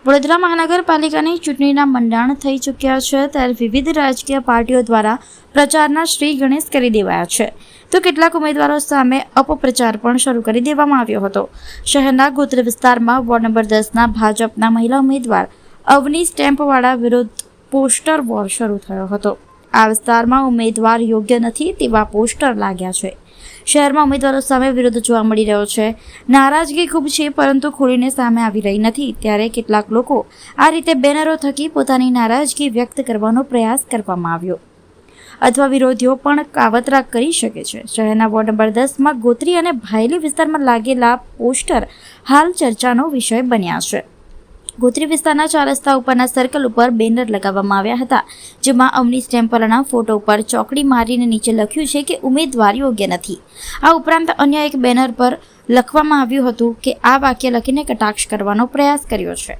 વડોદરા મહાનગરપાલિકાની ચૂંટણીના મંડાણ થઈ ચૂક્યા છે, ત્યારે વિવિધ રાજકીય પાર્ટીઓ દ્વારા પ્રચારના શ્રી ગણેશ કરી દેવાયા છે, તો કેટલાક ઉમેદવારો સામે અપપ્રચાર પણ શરૂ કરી દેવામાં આવ્યો હતો. શહેરના ગોત્રી વિસ્તારમાં વોર્ડ નંબર 10ના ભાજપના મહિલા ઉમેદવાર અવની સ્ટેમ્પવાળા વિરુદ્ધ પોસ્ટર વોર શરૂ થયો હતો. આ વિસ્તારમાં ઉમેદવાર યોગ્ય નથી તેવા પોસ્ટર લાગ્યા છે. શહેરમાં ઉમેદવારો સામે વિરોધ જોવા મળી રહ્યો છે. નારાજગી ખૂબ છે, પરંતુ ખુલીને સામે આવી રહી નથી. ત્યારે કેટલાક લોકો આ રીતે બેનરો થકી પોતાની નારાજગી વ્યક્ત કરવાનો પ્રયાસ કરવામાં આવ્યો, અથવા વિરોધીઓ પણ કાવતરા કરી શકે છે. શહેરના વોર્ડ નંબર 10માં ગોત્રી અને ભાયલી વિસ્તારમાં લાગેલા પોસ્ટર હાલ ચર્ચાનો વિષય બન્યા છે. ગોત્રી વિસ્તારના 4 રસ્તા ઉપરના સર્કલ ઉપર બેનર લગાવવામાં આવ્યા હતા, જેમાં અવની સ્ટેમ્પવાળાના ફોટો ઉપર ચોકડી મારીને નીચે લખ્યું છે કે ઉમેદવાર યોગ્ય નથી. આ ઉપરાંત અન્ય એક બેનર પર લખવામાં આવ્યું હતું કે આ વાક્ય લખીને કટાક્ષ કરવાનો પ્રયાસ કર્યો છે.